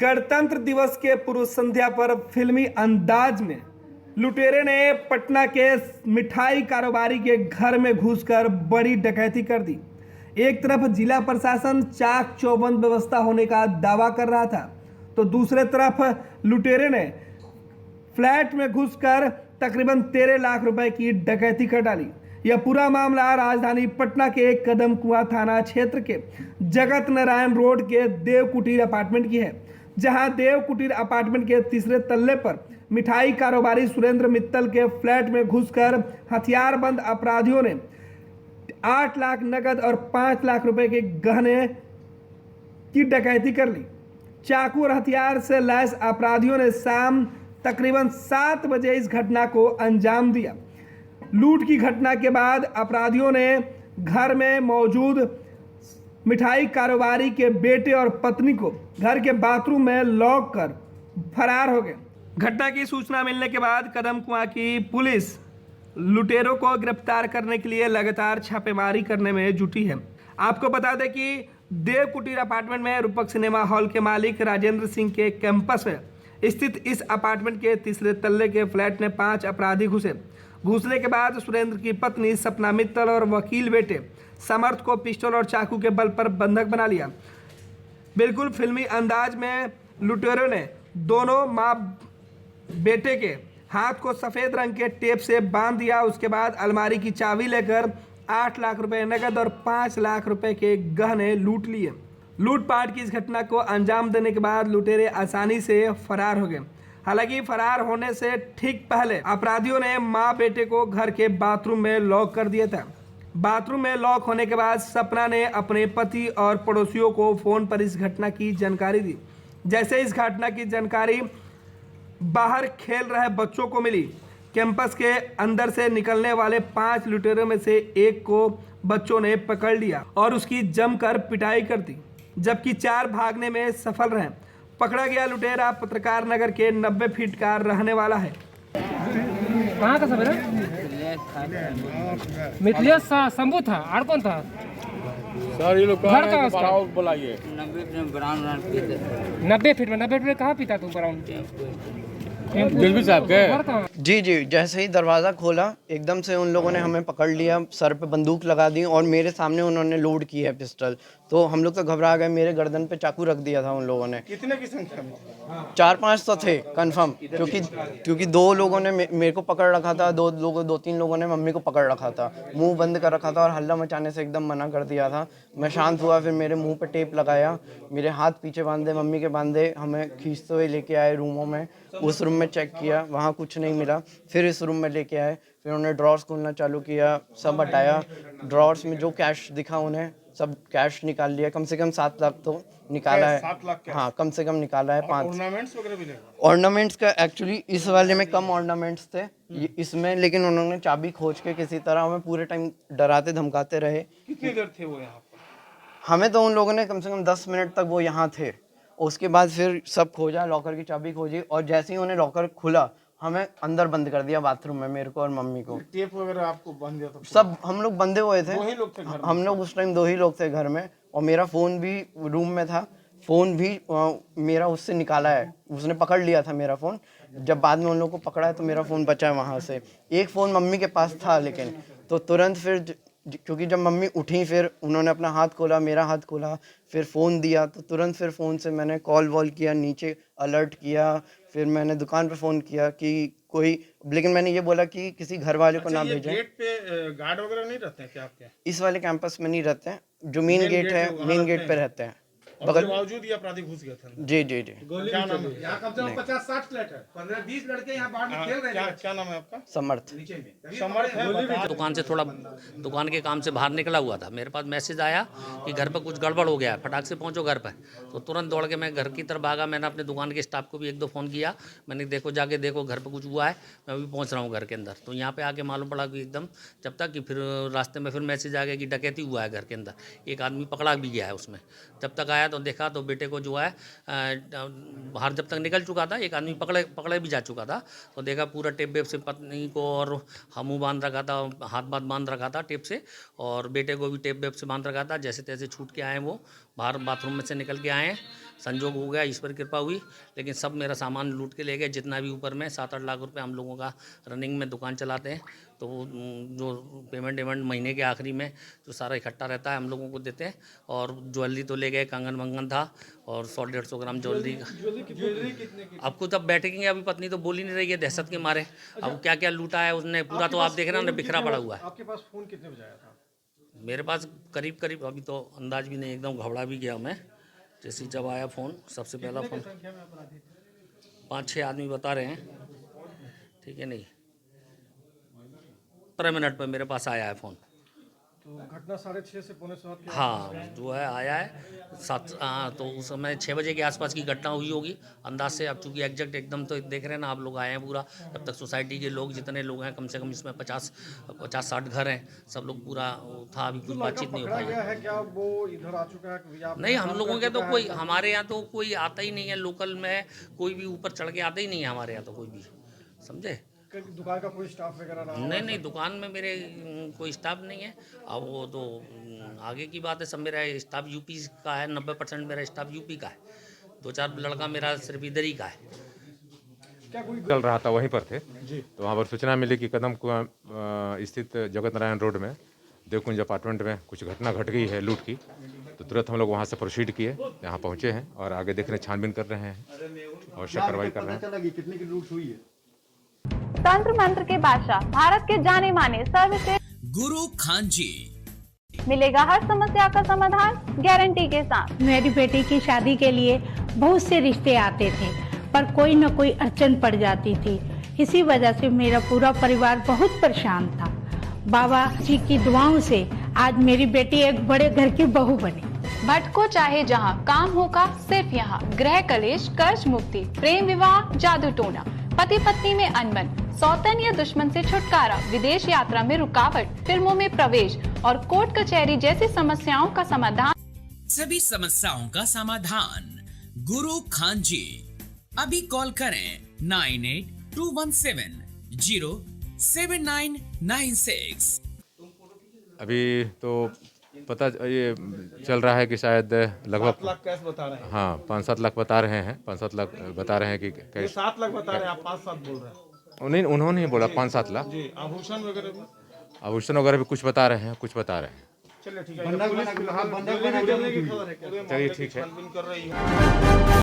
गणतंत्र दिवस के पूर्व संध्या पर फिल्मी अंदाज में लुटेरे ने पटना के मिठाई कारोबारी के घर में घुसकर बड़ी डकैती कर दी। एक तरफ जिला प्रशासन चाक चौबंद व्यवस्था होने का दावा कर रहा था, तो दूसरे तरफ लुटेरे ने फ्लैट में घुसकर तकरीबन 13 लाख रुपए की डकैती कर डाली। यह पूरा मामला राजधानी पटना के कदम कुआं थाना क्षेत्र के जगत नारायण रोड के देव कुटीर अपार्टमेंट की है, जहां देव कुटीर अपार्टमेंट के तीसरे तल्ले पर मिठाई कारोबारी सुरेंद्र मित्तल के फ्लैट में घुसकर हथियारबंद अपराधियों ने 8 लाख नकद और 5 लाख रुपए के गहने की डकैती कर ली। चाकू और हथियार से लैस अपराधियों ने शाम तकरीबन 7 बजे इस घटना को अंजाम दिया। लूट की घटना के बाद अपराधियों ने घर में मौजूद मिठाई कारोबारी के बेटे और पत्नी को घर के बाथरूम में लॉक कर फरार हो गए। घटना की सूचना मिलने के बाद कदम कुआं की पुलिस लुटेरों को गिरफ्तार करने के लिए लगातार छापेमारी करने में जुटी है। आपको बता दें कि देव कुटीर अपार्टमेंट में रूपक सिनेमा हॉल के मालिक राजेंद्र सिंह के कैंपस में स्थित इस अपार्टमेंट के तीसरे तल्ले के फ्लैट में 5 अपराधी घुसने के बाद सुरेंद्र की पत्नी सपना मित्तल और वकील बेटे समर्थ को पिस्टल और चाकू के बल पर बंधक बना लिया। बिल्कुल फिल्मी अंदाज में लुटेरों ने दोनों मां बेटे के हाथ को सफेद रंग के टेप से बांध दिया। उसके बाद अलमारी की चाबी लेकर 8 लाख रुपए नकद और 5 लाख रुपए के गहने लूट लिए। लूटपाट की इस घटना को अंजाम देने के बाद लुटेरे आसानी से फरार हो गए। हालांकि फरार होने से ठीक पहले अपराधियों ने मां बेटे को घर के बाथरूम में लॉक कर दिया था। बाथरूम में लॉक होने के बाद सपना ने अपने पति और पड़ोसियों को फोन पर इस घटना की जानकारी दी। जैसे इस घटना की जानकारी बाहर खेल रहे बच्चों को मिली, कैंपस के अंदर से निकलने वाले 5 लुटेरों में से एक को बच्चों ने पकड़ लिया और उसकी जमकर पिटाई कर दी, जबकि 4 भागने में सफल रहे। पकड़ा गया लुटेरा पत्रकार नगर के 90 फीट का रहने वाला है। कहाँ का सब मिथिलेश शंभू था और कौन था सर? ये लोग घर कहाँ उसका? बुलाइए। 90 फीट में कहाँ पीता तू ब्राउन? दिलवी साहब के? जी जैसे ही दरवाज़ा खोला एकदम से उन लोगों ने हमें पकड़ लिया, सर पे बंदूक लगा दी और मेरे सामने उन्होंने लोड की है पिस्टल। तो हम लोग तो घबरा गए, मेरे गर्दन पे चाकू रख दिया था उन लोगों ने। कितने की संख्या में? 4-5 तो थे कंफर्म, क्योंकि 2 लोगों ने मेरे को पकड़ रखा था, 2-3 लोगों ने मम्मी को पकड़ रखा था, मुंह बंद कर रखा था और हल्ला मचाने से एकदम मना कर दिया था। मैं शांत हुआ, फिर मेरे मुंह पे टेप लगाया, मेरे हाथ पीछे बांधे, मम्मी के बांधे, हमें खींचते हुए लेके आए रूमों में। उस रूम में चेक किया, वहाँ कुछ नहीं मिला। फिर इस रूम में लेके आए, फिर उन्होंने ड्रॉर्स खोलना चालू किया, सब हटाया। ड्रॉर्स में जो कैश दिखा उन्हें सब कैश निकाल लिया। कम से कम 7 लाख तो निकाला है। 7 लाख? हाँ, कम से कम निकाला है। 5 ऑर्नामेंट्स वगैरह भी? ऑर्नामेंट्स का एक्चुअली इस वाले में कम ऑर्नामेंट्स थे इसमें, लेकिन उन्होंने चाबी खोज के किसी तरह हमें पूरे टाइम डराते धमकाते रहे। कितनी देर थे वो यहाँ पर? हमें तो उन लोगों ने कम से कम 10 मिनट तक वो यहाँ थे। उसके बाद फिर सब खोजा, लॉकर की चाबी खोजी और जैसे ही उन्हें लॉकर खुला हमें अंदर बंद कर दिया बाथरूम में, मेरे को और मम्मी को। टेप वगैरह आपको बांध दिया था? सब हम लोग बंधे हुए थे। 2 ही लोग थे घर में? हम लोग उस टाइम 2 ही लोग थे घर में और मेरा फ़ोन भी रूम में था। फ़ोन भी मेरा उससे निकाला है, उसने पकड़ लिया था मेरा फ़ोन। जब बाद में उन लोगों को पकड़ा है तो मेरा फ़ोन बचा है वहाँ से। एक फ़ोन मम्मी के पास था, लेकिन तो तुरंत फिर क्योंकि जब मम्मी उठी फिर उन्होंने अपना हाथ खोला, मेरा हाथ खोला, फिर फ़ोन दिया, तो तुरंत फिर फ़ोन से मैंने कॉल वॉल किया, नीचे अलर्ट किया। फिर मैंने दुकान पे फ़ोन किया कि कोई, लेकिन मैंने ये बोला कि किसी घर वाले को ना भेजें। गेट पे गार्ड वगैरह नहीं रहते हैं क्या आपके? इस वाले कैंपस में नहीं रहते हैं, जो मेन गेट है मेन गेट पे रहते हैं। बगल बावजूद ये अपराधी घुस गए थे? जी क्या नाम है? यहाँ कम से कम 50-60 फ्लैट है, 15-20 लड़के यहाँ बाहर में खेल रहे हैं। क्या नाम है आपका? समर्थ। समर्थ है। दुकान से थोड़ा दुकान के काम से बाहर निकला हुआ था, मेरे पास मैसेज आया कि घर पर कुछ गड़बड़ हो गया है, फटाक से पहुंचो घर पर। तो तुरंत दौड़ के मैं घर की तरफ भागा। मैंने अपने दुकान के स्टाफ को भी 1-2 फ़ोन किया, मैंने देखो जाके देखो घर पर कुछ हुआ है, मैं अभी पहुंच रहा हूं घर के अंदर। तो यहाँ पे आके मालूम पड़ा कि एकदम जब तक कि फिर रास्ते में फिर मैसेज आ गया कि डकैती हुआ है घर के अंदर, एक आदमी पकड़ा भी गया है उसमें। जब तक आया तो देखा तो बेटे को जो है बाहर जब तक निकल चुका था, एक आदमी पकड़े भी जा चुका था। तो देखा पूरा टेप वेप से पत्नी को और मुँह बांध रखा था, हाथ बांध रखा था टेप से, और बेटे को भी टेप वेप से बांध रखा था। जैसे तैसे छूट के आए वो, बाहर बाथरूम में से निकल के आए हैं, संजोग हो गया, ईश्वर कृपा हुई, लेकिन सब मेरा सामान लूट के ले गए, जितना भी ऊपर में 7-8 लाख रुपए हम लोगों का रनिंग में दुकान चलाते हैं, तो वो जो पेमेंट महीने के आखिरी में जो सारा इकट्ठा रहता है हम लोगों को देते हैं। और ज्वेलरी तो ले गए, कंगन वंगन था और 100-150 ग्राम ज्वेलरी कितने की? आपको तब बैठेंगे, अभी पत्नी तो बोल ही नहीं रही है दहशत के मारे। अब क्या क्या लूटा है उसने पूरा, तो आप देख रहे हैं ना, बिखरा पड़ा हुआ है। आपके पास फोन कितने बजे आया था? मेरे पास करीब अभी तो अंदाज भी नहीं, एकदम घबरा भी गया मैं। जैसे जब आया फ़ोन, सबसे पहला फ़ोन 5-6 आदमी बता रहे हैं, ठीक है नहीं, 15 मिनट में मेरे पास आया है फ़ोन। तो घटना 6:30 से 6:45 के हाँ जो है आया है 7, तो उस समय 6 बजे के आसपास की घटना हुई होगी अंदाज से। अब चूँकि एग्जैक्ट एकदम तो देख रहे हैं ना आप लोग, आए हैं पूरा, तब तक सोसाइटी के लोग जितने लोग हैं, कम से कम इसमें 50-60 घर हैं, सब लोग पूरा था, अभी कुछ बातचीत नहीं हो पकड़ा पाई गया है क्या? वो इधर आ चुका है या नहीं, हम लोगों के तो कोई, हमारे यहाँ तो कोई आता ही नहीं है, लोकल में कोई भी ऊपर चढ़ के आता ही नहीं है हमारे यहाँ तो कोई भी, समझे। दुकान का कोई स्टाफ वगैरह रहा? नहीं, दुकान में मेरे कोई स्टाफ नहीं है। अब वो तो आगे की बात है, सब मेरा स्टाफ यूपी का है, 90% मेरा स्टाफ यूपी का है, 2-4 लड़का मेरा सिर्फ इधर ही का है। क्या कोई चल रहा था, वहीं पर थे तो वहाँ पर सूचना मिली कि कदम स्थित जगत नारायण रोड में देवकुंज अपार्टमेंट में कुछ घटना घट गई है लूट की। तो तुरंत हम लोग वहाँ से प्रोसीड किए, यहाँ पहुँचे हैं और आगे देख रहे हैं, छानबीन कर रहे हैं और कार्रवाई कर रहे हैं। कितने की लूट हुई है? तंत्र मंत्र के बादशाह, भारत के जाने माने सर्वश्रेष्ठ गुरु खान जी, मिलेगा हर समस्या का समाधान गारंटी के साथ। मेरी बेटी की शादी के लिए बहुत से रिश्ते आते थे, पर कोई न कोई अड़चन पड़ जाती थी। इसी वजह से मेरा पूरा परिवार बहुत परेशान था। बाबा जी की दुआओं से आज मेरी बेटी एक बड़े घर की बहू बनी। भटको चाहे जहां, काम होगा सिर्फ यहां। गृह कलेश, कर्ज मुक्ति, प्रेम विवाह, जादू टोना, पति पत्नी में अनबन, सौतन या दुश्मन से छुटकारा, विदेश यात्रा में रुकावट, फिल्मों में प्रवेश और कोर्ट कचहरी जैसी समस्याओं का समाधान। सभी समस्याओं का समाधान गुरु खान जी। अभी कॉल करें 9821707996। अभी तो पता ये चल रहा है कि शायद लगभग 7 लाख कैश बता रहे हैं। हाँ 5-7 लाख बता रहे हैं, 5-7 लाख बता रहे हैं कि ये कैश। 7 लाख बता रहे हैं, आप 5-7 बोल रहे हैं। नहीं, उन्होंने ही बोला 5-7 लाख। जी, आभूषण वगैरह भी? आभूषण वगैरह भी कुछ बता रहे हैं, कुछ बता रहे हैं। चलिए ठीक है, पुलिस फिलहाल चलिए ठीक है। छानबीन कर रही है।